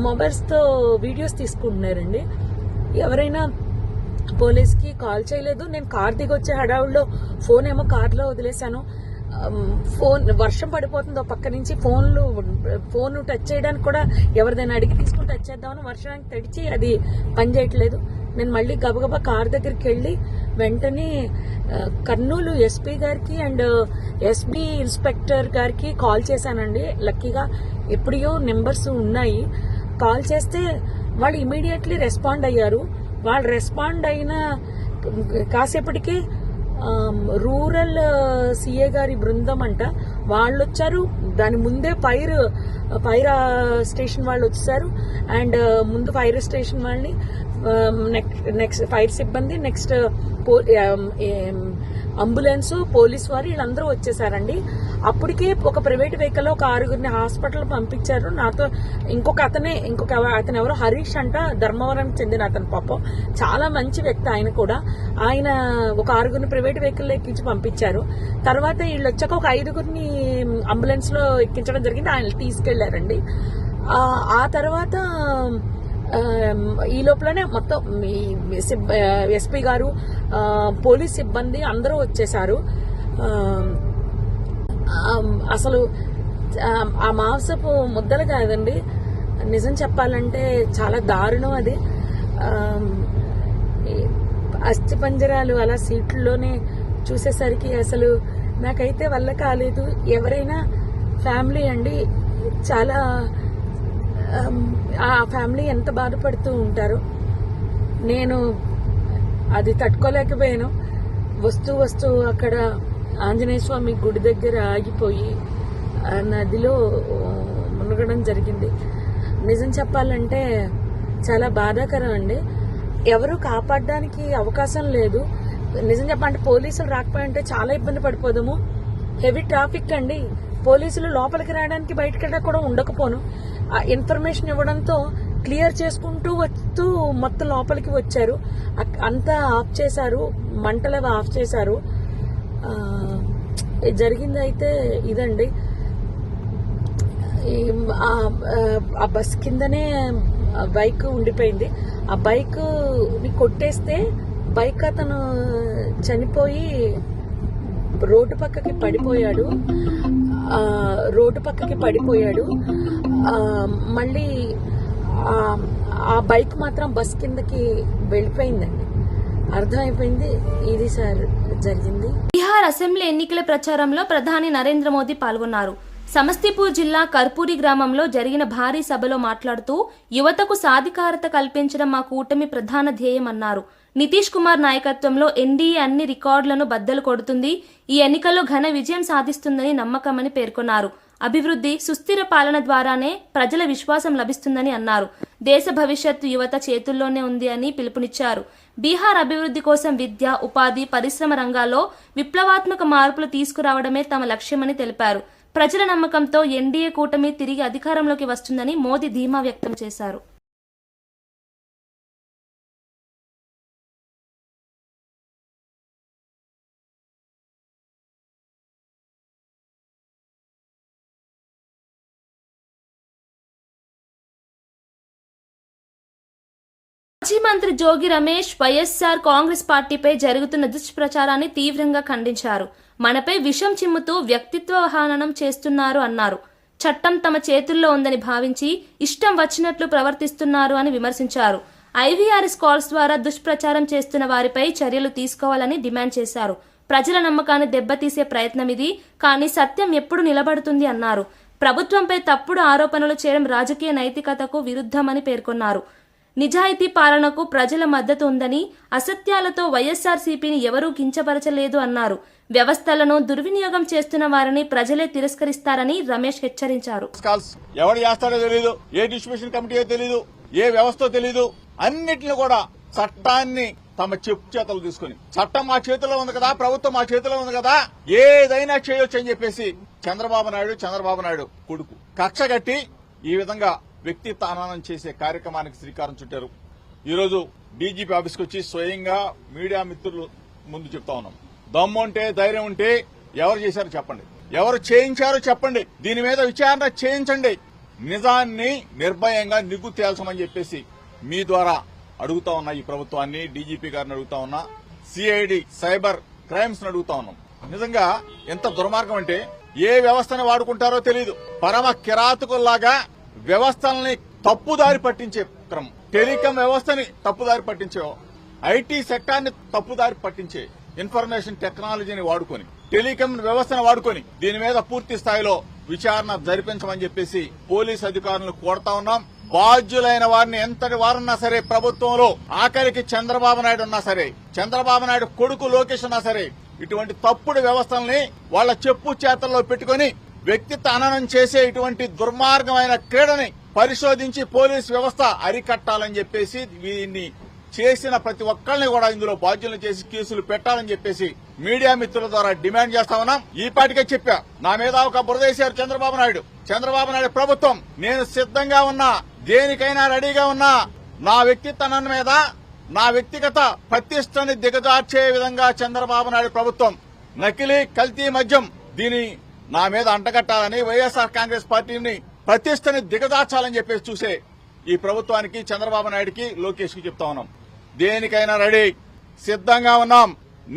మొబైల్స్తో వీడియోస్ తీసుకుంటున్నారండి. ఎవరైనా పోలీస్కి కాల్ చేయలేదు. నేను కార్ దిగి వచ్చే హడావుల్లో ఫోన్ ఏమో కార్లో వదిలేశాను. వర్షం పడిపోతుంది పక్క నుంచి, ఫోన్ టచ్ చేయడానికి కూడా ఎవరిదైనా అడిగి తీసుకుని టచ్ చేద్దామని వర్షానికి తడిచి అది పనిచేయట్లేదు. నేను మళ్ళీ గబగబా కార్ దగ్గరికి వెళ్ళి వెంటనే కర్నూలు ఎస్పీ గారికి అండ్ ఎస్బీ ఇన్స్పెక్టర్ గారికి కాల్ చేశానండి. లక్కీగా ఎప్పుడో నెంబర్స్ ఉన్నాయి. కాల్ చేస్తే వాళ్ళు ఇమీడియట్లీ రెస్పాండ్ అయ్యారు. వాళ్ళు రెస్పాండ్ అయిన కాసేపటికి రూరల్ సిఏ గారి బృందం అంట వాళ్ళు వచ్చారు. దాని ముందే ఫైర్ స్టేషన్ వాళ్ళు వచ్చేసారు. అండ్ ముందు ఫైర్ స్టేషన్ వాళ్ళని, నెక్స్ట్ ఫైర్ సిబ్బంది, నెక్స్ట్ అంబులెన్స్, పోలీస్ వారు వీళ్ళందరూ వచ్చేసారండి. అప్పటికే ఒక ప్రైవేట్ వెహికల్ ఒక 6గురిని హాస్పిటల్ పంపించారు. నాతో ఇంకొక అతను ఎవరో హరీష్ అంట, ధర్మవరానికి చెందిన అతను. పాపం చాలా మంచి వ్యక్తి ఆయన కూడా. ఆయన ఒక 6గురిని ప్రైవేట్ వెహికల్ ఎక్కించి పంపించారు. తర్వాత వీళ్ళు వచ్చాక ఒక 5గురిని అంబులెన్స్ లో ఎక్కించడం జరిగింది. ఆయన తీసుకెళ్లారండి. ఆ తర్వాత ఈ లోపలనే మొత్తం ఎస్పీ గారు, పోలీస్ సిబ్బంది అందరూ వచ్చేసారు. అసలు ఆ మాంసపు ముద్దలు కాదండి, నిజం చెప్పాలంటే చాలా దారుణం అది. అస్థిపంజరాలు అలా సీట్లలోనే చూసేసరికి అసలు నాకైతే వల్ల కాలేదు. ఎవరైనా ఫ్యామిలీ అండి, చాలా ఆ ఫ్యామిలీ ఎంత బాధపడుతూ ఉంటారు. నేను అది తట్టుకోలేకపోయాను. వస్తూ అక్కడ ఆంజనేయ స్వామి గుడి దగ్గర ఆగిపోయి నదిలో మునగడం జరిగింది. నిజం చెప్పాలంటే చాలా బాధాకరం అండి. ఎవరు కాపాడడానికి అవకాశం లేదు. నిజం చెప్పాలంటే పోలీసులు రాకపోయింటే చాలా ఇబ్బంది పడిపోదాము. హెవీ ట్రాఫిక్ అండి. పోలీసులు లోపలికి రావడానికి బయటకి కూడా ఉండకపోను. ఇన్ఫర్మేషన్ ఇవ్వడంతో క్లియర్ చేసుకుంటూ వస్తూ మొత్తం లోపలికి వచ్చారు. అంతా ఆఫ్ చేశారు, మంటలు ఆఫ్ చేశారు. జరిగింది అయితే ఇదండి. ఆ బస్ కిందనే బైక్ ఉండిపోయింది. ఆ బైక్ ని కొట్టేస్తే బైక్ అతను చనిపోయి రోడ్డు పక్కకి పడిపోయాడు. మళ్ళీ ఆ బైక్ మాత్రం బస్ కిందకి వెళ్ళిపోయిందండి. అర్థమైపోయింది ఇది సార్ జరిగింది. బీహార్ అసెంబ్లీ ఎన్నికల ప్రచారంలో ప్రధాని నరేంద్ర మోదీ పాల్గొన్నారు. సమస్తీపూర్ జిల్లా కర్పూరి గ్రామంలో జరిగిన భారీ సభలో మాట్లాడుతూ యువతకు సాధికారత కల్పించడం మా కూటమి ప్రధాన ధ్యేయమన్నారు. నితీష్ కుమార్ నాయకత్వంలో ఎన్డీఏ అన్ని రికార్డులను బద్దలు కొడుతుంది. ఈ ఎన్నికల్లో ఘన విజయం సాధిస్తుందని నమ్మకమని పేర్కొన్నారు. అభివృద్ధి, సుస్థిర పాలన ద్వారానే ప్రజల విశ్వాసం లభిస్తుందని అన్నారు. దేశ భవిష్యత్తు యువత చేతుల్లోనే ఉంది అని పిలుపునిచ్చారు. బీహార్ అభివృద్ధి కోసం విద్య, ఉపాధి, పరిశ్రమ రంగాల్లో విప్లవాత్మక మార్పులు తీసుకురావడమే తమ లక్ష్యమని తెలిపారు. ప్రజల నమ్మకంతో ఎన్డీఏ కూటమి తిరిగి అధికారంలోకి వస్తుందని మోదీ ధీమా వ్యక్తం చేశారు. మాజీ మంత్రి జోగి రమేష్ వైఎస్ఆర్ కాంగ్రెస్ పార్టీపై జరుగుతున్న దుష్ప్రచారాన్ని తీవ్రంగా ఖండించారు. మనపై విషం చిమ్ముతూ వ్యక్తిత్వ హననం చేస్తున్నారు అన్నారు. చట్టం తమ చేతుల్లో ఉందని భావించి ఇష్టం వచ్చినట్లు ప్రవర్తిస్తున్నారు అని విమర్శించారు. ఐవీఆర్ఎస్ కాల్స్ ద్వారా దుష్ప్రచారం చేస్తున్న వారిపై చర్యలు తీసుకోవాలని డిమాండ్ చేశారు. ప్రజల నమ్మకాన్ని దెబ్బతీసే ప్రయత్నం ఇది, కానీ సత్యం ఎప్పుడు నిలబడుతుంది అన్నారు. ప్రభుత్వంపై తప్పుడు ఆరోపణలు చేయడం రాజకీయ నైతికతకు విరుద్ధమని పేర్కొన్నారు. నిజాయితీ పాలనకు ప్రజల మద్దతు ఉందని, అసత్యాలతో వైఎస్ఆర్సీపీని ఎవరూ కించపరచలేదు అన్నారు. వ్యవస్థలను దుర్వినియోగం చేస్తున్న వారిని ప్రజలే తిరస్కరిస్తారని రమేష్ హెచ్చరించారు. ఎవరు చేస్తారో తెలీదు, ఏ డిస్ట్రిబ్యూషన్ కమిటీ తెలీదు, ఏ వ్యవస్థ తెలీదు. అన్నిటిని కూడా చట్టాన్ని తమ చెప్పు చేతలు తీసుకుని, చట్టం మా చేతిలో ఉంది కదా, ప్రభుత్వం మా చేతిలో ఉంది కదా, ఏదైనా చేయొచ్చు అని చెప్పేసి చంద్రబాబు నాయుడు కొడుకు కక్ష కట్టి ఈ విధంగా వ్యక్తిత్వ హననం చేసే కార్యక్రమానికి శ్రీకారం చుట్టారు. ఈరోజు డీజీపీ ఆఫీస్కి వచ్చి స్వయంగా మీడియా మిత్రులు ముందు చెప్తా ఉన్నాం. దమ్ము ఉంటే, ధైర్యం ఉంటే ఎవరు చేశారో చెప్పండి, ఎవరు చేయించారో చెప్పండి, దీని మీద విచారణ చేయించండి, నిజాన్ని నిర్భయంగా నిగ్గు తేల్చమని చెప్పేసి మీ ద్వారా అడుగుతా ఉన్నా. ఈ ప్రభుత్వాన్ని, డీజీపీ గారిని అడుగుతా ఉన్నా, సిఐడి సైబర్ క్రైమ్స్ అడుగుతా ఉన్నాం. నిజంగా ఎంత దుర్మార్గం అంటే ఏ వ్యవస్థను వాడుకుంటారో తెలియదు. పరమ కిరాతకుల్లాగా వ్యవస్థల్ని తప్పుదారి పట్టించే క్రమం, టెలికాం వ్యవస్థని తప్పుదారి పట్టించే, ఐటీ సెక్టార్ని తప్పుదారి పట్టించే, ఇన్ఫర్మేషన్ టెక్నాలజీని వాడుకొని, టెలికాం వ్యవస్థను వాడుకొని దీని మీద పూర్తి స్థాయిలో విచారణ జరిపించమని చెప్పేసి పోలీసు అధికారులను కోరుతా ఉన్నాం. బాధ్యులైన వారిని ఎంతటి వారున్నా సరే, ప్రభుత్వంలో ఆఖరికి చంద్రబాబు నాయుడు ఉన్నా సరే, చంద్రబాబు నాయుడు కొడుకు లోకేష్ ఉన్నా సరే, ఇటువంటి తప్పుడు వ్యవస్థల్ని వాళ్ళ చెప్పు చేతల్లో పెట్టుకుని వ్యక్తిత్వ హననం చేసే ఇటువంటి దుర్మార్గమైన క్రీడని పరిశోధించి పోలీసు వ్యవస్థ అరికట్టాలని చెప్పేసి, దీన్ని చేసిన ప్రతి ఒక్కరిని కూడా ఇందులో బాధ్యులను చేసి కేసులు పెట్టాలని చెప్పేసి మీడియా మిత్రుల ద్వారా డిమాండ్ చేస్తా ఉన్నాం. ఈ పాటికే చెప్పా, నా మీద ఒక బురదేశారు చంద్రబాబు నాయుడు ప్రభుత్వం. నేను సిద్ధంగా ఉన్నా, దేనికైనా రెడీగా ఉన్నా. నా వ్యక్తిత్వ హననం మీద, నా వ్యక్తిగత ప్రతిష్టని దిగజార్చే విధంగా చంద్రబాబు నాయుడు ప్రభుత్వం నకిలీ కల్తీ మద్యం దీని నా మీద అంటగట్టాలని, వైఎస్ఆర్ కాంగ్రెస్ పార్టీని ప్రతిష్టని దిగజార్చాలని చెప్పేసి చూసే ఈ ప్రభుత్వానికి, చంద్రబాబు నాయుడికి, లోకేష్ కి చెప్తా ఉన్నాం, దేనికైనా రెడీ, సిద్ధంగా ఉన్నాం.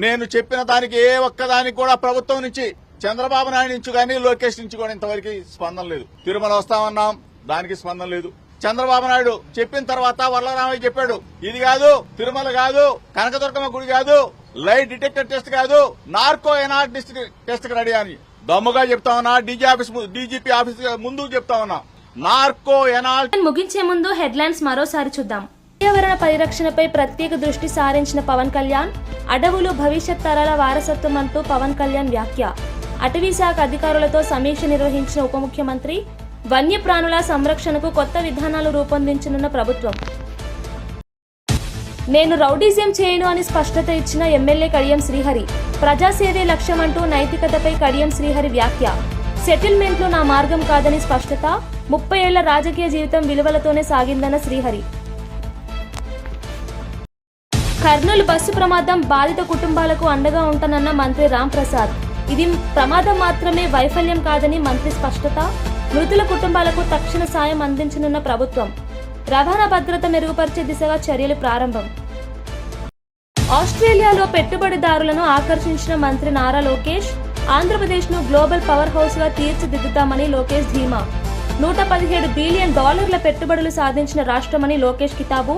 నేను చెప్పిన దానికి ఏ ఒక్కదానికి కూడా ప్రభుత్వం నుంచి, చంద్రబాబు నాయుడు నుంచి కానీ, లోకేష్ నుంచి కూడా ఇంతవరకు స్పందన లేదు. తిరుమల వస్తామన్నాం, దానికి స్పందన లేదు. చంద్రబాబు నాయుడు చెప్పిన తర్వాత వరలరామయ్య చెప్పాడు, ఇది కాదు, తిరుమల కాదు, కనకదుర్గమ్మ గుడి కాదు, లైట్ డిటెక్టర్ టెస్ట్ కాదు, నార్కో ఎనార్ టెస్ట్ రెడీ అని దమ్ముగా చెప్తా ఉన్నా. డీజీపీ ఆఫీస్ ముందు చెప్తా ఉన్నా, నార్కో ఎనాల్. ముగించే ముందు హెడ్లైన్స్ మరోసారి చూద్దాం. పర్యావరణ పరిరక్షణపై ప్రత్యేక దృష్టి సారించిన పవన్ కళ్యాణ్, అడవులు భవిష్యత్ తరాల వారసత్వం అంటూ పవన్ కళ్యాణ్ వ్యాఖ్య. అటవీ శాఖ అధికారులతో సమీక్ష నిర్వహించిన ఉప ముఖ్యమంత్రి, వన్యప్రాణుల సంరక్షణకు కొత్త విధానాలు రూపొందించనున్న ప్రభుత్వం. నేను రౌడీజం చేయను అని స్పష్టత ఇచ్చిన ఎమ్మెల్యే కడియం శ్రీహరి, ప్రజాసేవే లక్ష్యమంటూ నైతికతపై కడియం శ్రీహరి వ్యాఖ్య. సెటిల్మెంట్లు నా మార్గం కాదని స్పష్టత, 30 ఏళ్ల రాజకీయ జీవితం విలువలతోనే సాగిందన్న శ్రీహరి. కర్నూలు బస్సు ప్రమాదం, బాధిత కుటుంబాలకు అండగా ఉంటానన్న మంత్రి రాంప్రసాద్. ఇది ప్రమాదం మాత్రమే, వైఫల్యం కాదని మంత్రి స్పష్టత. మృతుల కుటుంబాలకు తక్షణ సాయం అందించనున్న ప్రభుత్వం. రవాణా భద్రత మెరుగుపరిచే దిశగా చర్యలు ప్రారంభం. ఆస్ట్రేలియాలో పెట్టుబడిదారులను ఆకర్షించిన మంత్రి నారా లోకేష్, ఆంధ్రప్రదేశ్ను గ్లోబల్ పవర్ హౌస్ గా తీర్చిదిద్దుతామని లోకేష్ ధీమా. $117 బిలియన్ పెట్టుబడులు సాధించిన రాష్ట్రమని లోకేష్ కితాబు.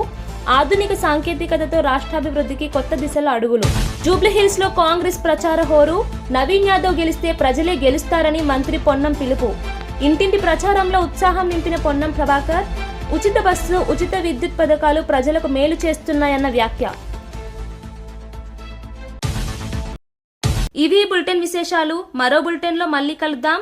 ఆధునిక సాంకేతికతతో రాష్ట్రాభివృద్ధికి కొత్త దిశలో అడుగులు. జూబ్లీహిల్స్ లో కాంగ్రెస్ ప్రచార హోరు, నవీన్ యాదవ్ గెలిస్తే ప్రజలే గెలుస్తారని మంత్రి పొన్నం పిలుపు. ఇంటింటి ప్రచారంలో ఉత్సాహం నింపిన పొన్నం ప్రభాకర్, ఉచిత బస్సు, ఉచిత విద్యుత్ పథకాలు ప్రజలకు మేలు చేస్తున్నాయన్న వ్యాఖ్య. ఇవి బులెటిన్ విశేషాలు. మరో బులెటిన్లో మళ్ళీ కలుద్దాం.